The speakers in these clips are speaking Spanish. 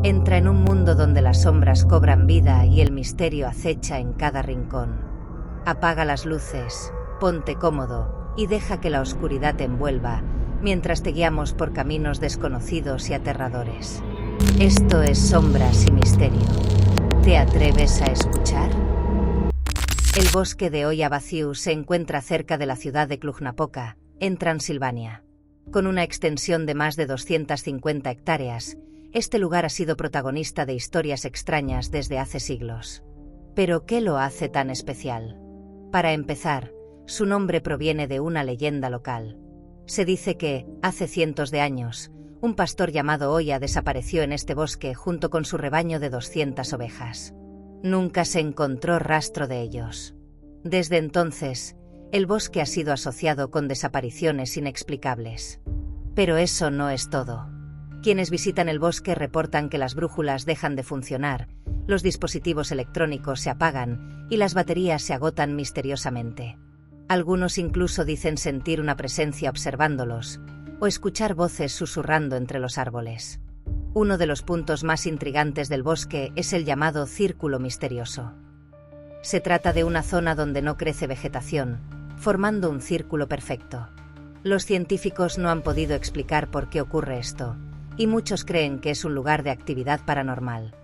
Entra en un mundo donde las sombras cobran vida y el misterio acecha en cada rincón. Apaga las luces, ponte cómodo y deja que la oscuridad te envuelva, mientras te guiamos por caminos desconocidos y aterradores. Esto es Sombras y Misterio. ¿Te atreves a escuchar? El bosque de Oyjaviciu se encuentra cerca de la ciudad de Cluj-Napoca, en Transilvania. Con una extensión de más de 250 hectáreas, este lugar ha sido protagonista de historias extrañas desde hace siglos. ¿Pero qué lo hace tan especial? Para empezar, su nombre proviene de una leyenda local. Se dice que, hace cientos de años, un pastor llamado Oya desapareció en este bosque junto con su rebaño de 200 ovejas. Nunca se encontró rastro de ellos. Desde entonces, el bosque ha sido asociado con desapariciones inexplicables. Pero eso no es todo. Quienes visitan el bosque reportan que las brújulas dejan de funcionar, los dispositivos electrónicos se apagan y las baterías se agotan misteriosamente. Algunos incluso dicen sentir una presencia observándolos, o escuchar voces susurrando entre los árboles. Uno de los puntos más intrigantes del bosque es el llamado Círculo Misterioso. Se trata de una zona donde no crece vegetación, formando un círculo perfecto. Los científicos no han podido explicar por qué ocurre esto, y muchos creen que es un lugar de actividad paranormal.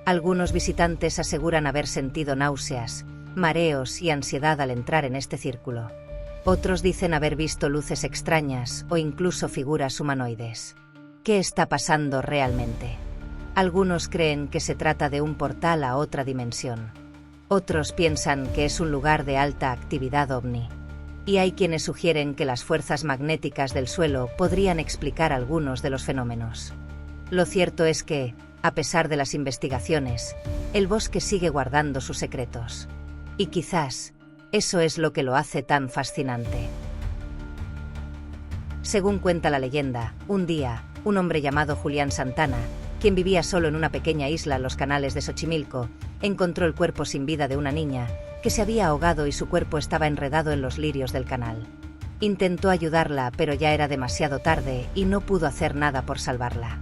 Algunos visitantes aseguran haber sentido náuseas, mareos y ansiedad al entrar en este círculo. Otros dicen haber visto luces extrañas o incluso figuras humanoides. ¿Qué está pasando realmente? Algunos creen que se trata de un portal a otra dimensión. Otros piensan que es un lugar de alta actividad ovni. Y hay quienes sugieren que las fuerzas magnéticas del suelo podrían explicar algunos de los fenómenos. Lo cierto es que, a pesar de las investigaciones, el bosque sigue guardando sus secretos. Y quizás, eso es lo que lo hace tan fascinante. Según cuenta la leyenda, un día, un hombre llamado Julián Santana, quien vivía solo en una pequeña isla en los canales de Xochimilco, encontró el cuerpo sin vida de una niña, que se había ahogado y su cuerpo estaba enredado en los lirios del canal. Intentó ayudarla, pero ya era demasiado tarde y no pudo hacer nada por salvarla.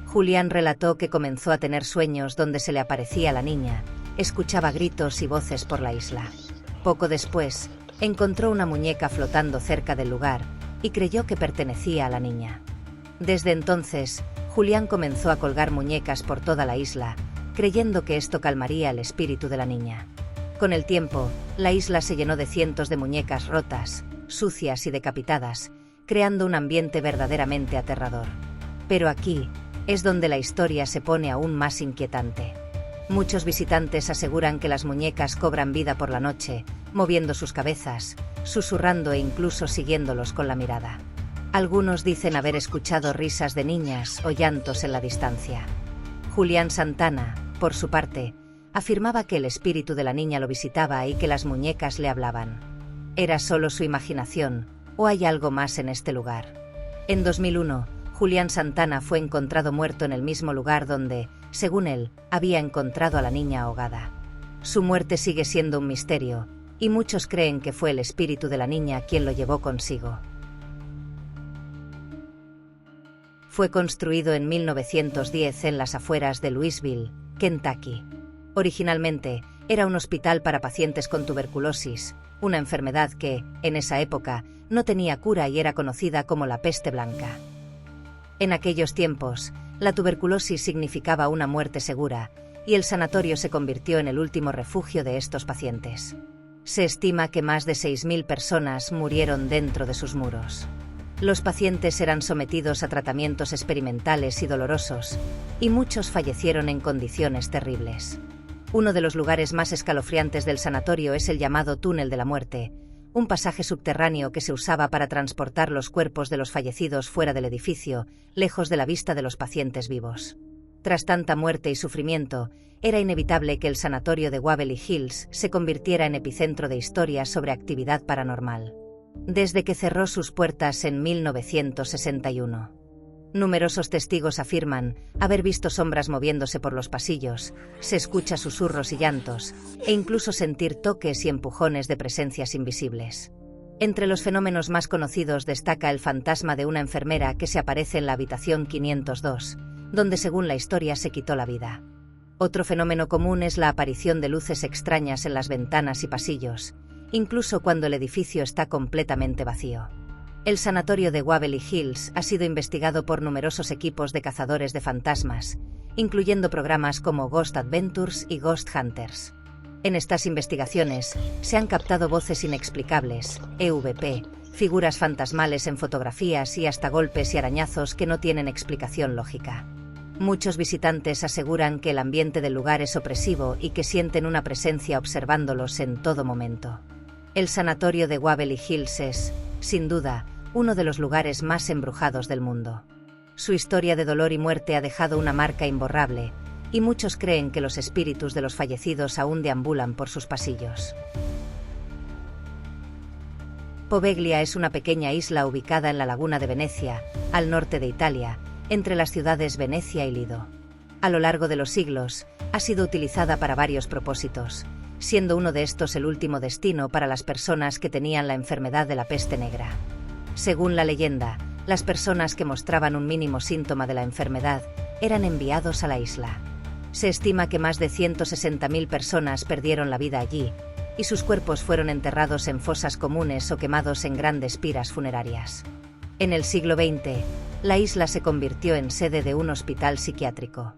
Julián relató que comenzó a tener sueños donde se le aparecía la niña, escuchaba gritos y voces por la isla. Poco después, encontró una muñeca flotando cerca del lugar y creyó que pertenecía a la niña. Desde entonces, Julián comenzó a colgar muñecas por toda la isla, creyendo que esto calmaría el espíritu de la niña. Con el tiempo, la isla se llenó de cientos de muñecas rotas, sucias y decapitadas, creando un ambiente verdaderamente aterrador. Pero aquí es donde la historia se pone aún más inquietante. Muchos visitantes aseguran que las muñecas cobran vida por la noche, moviendo sus cabezas, susurrando e incluso siguiéndolos con la mirada. Algunos dicen haber escuchado risas de niñas o llantos en la distancia. Julián Santana, por su parte, afirmaba que el espíritu de la niña lo visitaba y que las muñecas le hablaban. ¿Era solo su imaginación, o hay algo más en este lugar? En 2001, Julián Santana fue encontrado muerto en el mismo lugar donde, según él, había encontrado a la niña ahogada. Su muerte sigue siendo un misterio, y muchos creen que fue el espíritu de la niña quien lo llevó consigo. Fue construido en 1910 en las afueras de Louisville, Kentucky. Originalmente, era un hospital para pacientes con tuberculosis, una enfermedad que, en esa época, no tenía cura y era conocida como la peste blanca. En aquellos tiempos, la tuberculosis significaba una muerte segura, y el sanatorio se convirtió en el último refugio de estos pacientes. Se estima que más de 6.000 personas murieron dentro de sus muros. Los pacientes eran sometidos a tratamientos experimentales y dolorosos, y muchos fallecieron en condiciones terribles. Uno de los lugares más escalofriantes del sanatorio es el llamado Túnel de la Muerte, un pasaje subterráneo que se usaba para transportar los cuerpos de los fallecidos fuera del edificio, lejos de la vista de los pacientes vivos. Tras tanta muerte y sufrimiento, era inevitable que el sanatorio de Waverly Hills se convirtiera en epicentro de historias sobre actividad paranormal. Desde que cerró sus puertas en 1961. Numerosos testigos afirman haber visto sombras moviéndose por los pasillos, se escucha susurros y llantos, e incluso sentir toques y empujones de presencias invisibles. Entre los fenómenos más conocidos destaca el fantasma de una enfermera que se aparece en la habitación 502, donde según la historia se quitó la vida. Otro fenómeno común es la aparición de luces extrañas en las ventanas y pasillos, incluso cuando el edificio está completamente vacío. El sanatorio de Waverly Hills ha sido investigado por numerosos equipos de cazadores de fantasmas, incluyendo programas como Ghost Adventures y Ghost Hunters. En estas investigaciones se han captado voces inexplicables, EVP, figuras fantasmales en fotografías y hasta golpes y arañazos que no tienen explicación lógica. Muchos visitantes aseguran que el ambiente del lugar es opresivo y que sienten una presencia observándolos en todo momento. El sanatorio de Waverly Hills es, sin duda, uno de los lugares más embrujados del mundo. Su historia de dolor y muerte ha dejado una marca imborrable, y muchos creen que los espíritus de los fallecidos aún deambulan por sus pasillos. Poveglia es una pequeña isla ubicada en la laguna de Venecia, al norte de Italia, entre las ciudades Venecia y Lido. A lo largo de los siglos, ha sido utilizada para varios propósitos, siendo uno de estos el último destino para las personas que tenían la enfermedad de la peste negra. Según la leyenda, las personas que mostraban un mínimo síntoma de la enfermedad eran enviados a la isla. Se estima que más de 160.000 personas perdieron la vida allí, y sus cuerpos fueron enterrados en fosas comunes o quemados en grandes piras funerarias. En el siglo XX, la isla se convirtió en sede de un hospital psiquiátrico.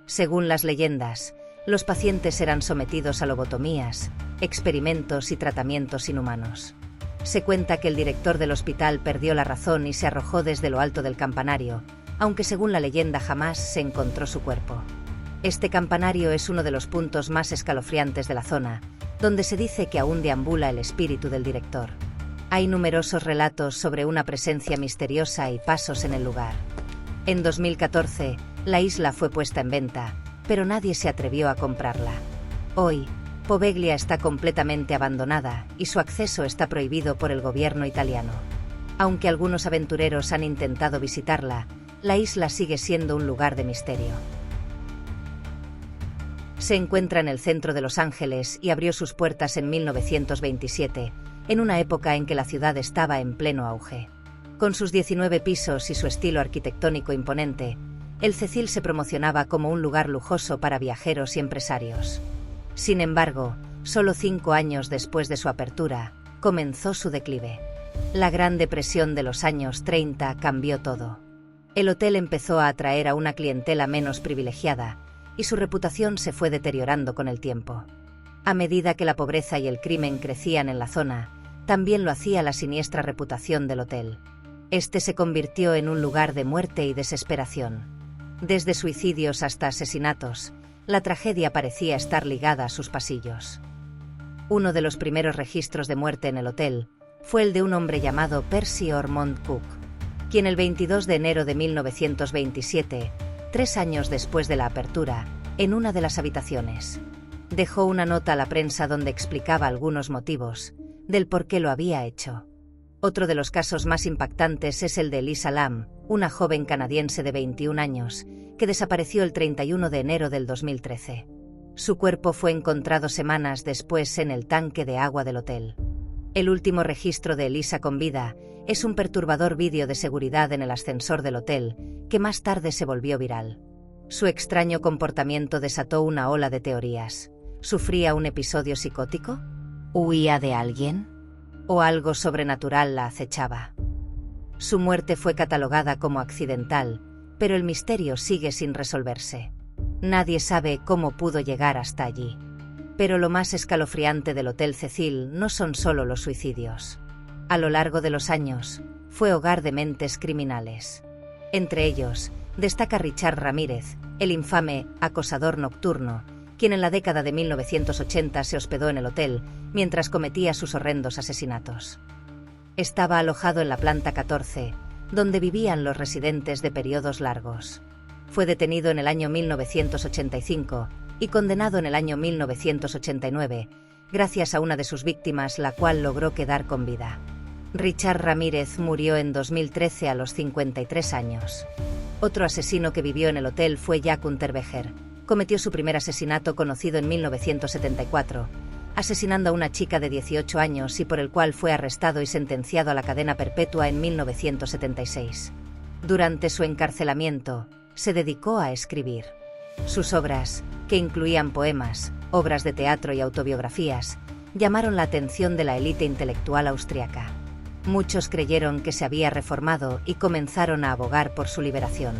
Según las leyendas, los pacientes eran sometidos a lobotomías, experimentos y tratamientos inhumanos. Se cuenta que el director del hospital perdió la razón y se arrojó desde lo alto del campanario, aunque según la leyenda jamás se encontró su cuerpo. Este campanario es uno de los puntos más escalofriantes de la zona, donde se dice que aún deambula el espíritu del director. Hay numerosos relatos sobre una presencia misteriosa y pasos en el lugar. En 2014, la isla fue puesta en venta, pero nadie se atrevió a comprarla. Hoy, Poveglia está completamente abandonada y su acceso está prohibido por el gobierno italiano. Aunque algunos aventureros han intentado visitarla, la isla sigue siendo un lugar de misterio. Se encuentra en el centro de Los Ángeles y abrió sus puertas en 1927, en una época en que la ciudad estaba en pleno auge. Con sus 19 pisos y su estilo arquitectónico imponente, el Cecil se promocionaba como un lugar lujoso para viajeros y empresarios. Sin embargo, solo 5 años después de su apertura, comenzó su declive. La Gran Depresión de los años 30 cambió todo. El hotel empezó a atraer a una clientela menos privilegiada, y su reputación se fue deteriorando con el tiempo. A medida que la pobreza y el crimen crecían en la zona, también lo hacía la siniestra reputación del hotel. Este se convirtió en un lugar de muerte y desesperación. Desde suicidios hasta asesinatos, la tragedia parecía estar ligada a sus pasillos. Uno de los primeros registros de muerte en el hotel fue el de un hombre llamado Percy Ormond Cook, quien el 22 de enero de 1927, 3 años después de la apertura, en una de las habitaciones, dejó una nota a la prensa donde explicaba algunos motivos del por qué lo había hecho. Otro de los casos más impactantes es el de Elisa Lam, una joven canadiense de 21 años, que desapareció el 31 de enero del 2013. Su cuerpo fue encontrado semanas después en el tanque de agua del hotel. El último registro de Elisa con vida es un perturbador vídeo de seguridad en el ascensor del hotel, que más tarde se volvió viral. Su extraño comportamiento desató una ola de teorías. ¿Sufría un episodio psicótico? ¿Huía de alguien? ¿O algo sobrenatural la acechaba? Su muerte fue catalogada como accidental, pero el misterio sigue sin resolverse. Nadie sabe cómo pudo llegar hasta allí. Pero lo más escalofriante del Hotel Cecil no son solo los suicidios. A lo largo de los años, fue hogar de mentes criminales. Entre ellos, destaca Richard Ramírez, el infame acosador nocturno, quien en la década de 1980 se hospedó en el hotel mientras cometía sus horrendos asesinatos. Estaba alojado en la planta 14, donde vivían los residentes de periodos largos. Fue detenido en el año 1985 y condenado en el año 1989, gracias a una de sus víctimas, la cual logró quedar con vida. Richard Ramírez murió en 2013 a los 53 años. Otro asesino que vivió en el hotel fue Jack Unterweger. Cometió su primer asesinato conocido en 1974, asesinando a una chica de 18 años y por el cual fue arrestado y sentenciado a la cadena perpetua en 1976. Durante su encarcelamiento, se dedicó a escribir. Sus obras, que incluían poemas, obras de teatro y autobiografías, llamaron la atención de la élite intelectual austriaca. Muchos creyeron que se había reformado y comenzaron a abogar por su liberación.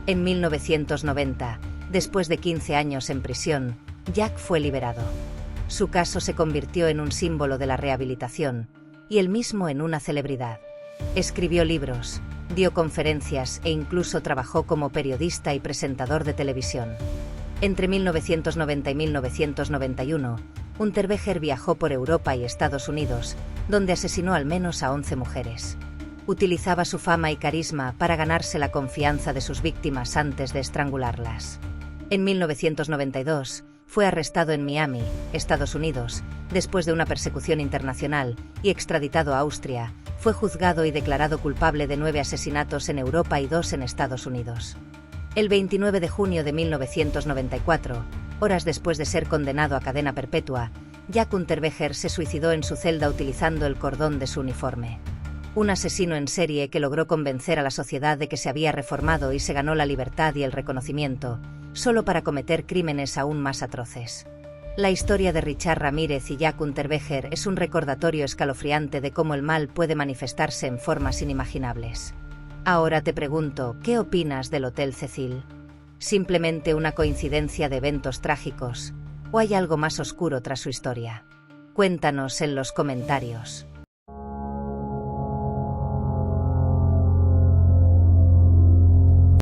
En 1990, después de 15 años en prisión, Jack fue liberado. Su caso se convirtió en un símbolo de la rehabilitación, y él mismo en una celebridad. Escribió libros, dio conferencias e incluso trabajó como periodista y presentador de televisión. Entre 1990 y 1991, Unterweger viajó por Europa y Estados Unidos, donde asesinó al menos a 11 mujeres. Utilizaba su fama y carisma para ganarse la confianza de sus víctimas antes de estrangularlas. En 1992, fue arrestado en Miami, Estados Unidos, después de una persecución internacional, y extraditado a Austria. Fue juzgado y declarado culpable de 9 asesinatos en Europa y 2 en Estados Unidos. El 29 de junio de 1994, horas después de ser condenado a cadena perpetua, Jack Unterweger se suicidó en su celda utilizando el cordón de su uniforme. Un asesino en serie que logró convencer a la sociedad de que se había reformado y se ganó la libertad y el reconocimiento, solo para cometer crímenes aún más atroces. La historia de Richard Ramírez y Jack Unterweger es un recordatorio escalofriante de cómo el mal puede manifestarse en formas inimaginables. Ahora te pregunto, ¿qué opinas del Hotel Cecil? ¿Simplemente una coincidencia de eventos trágicos? ¿O hay algo más oscuro tras su historia? Cuéntanos en los comentarios.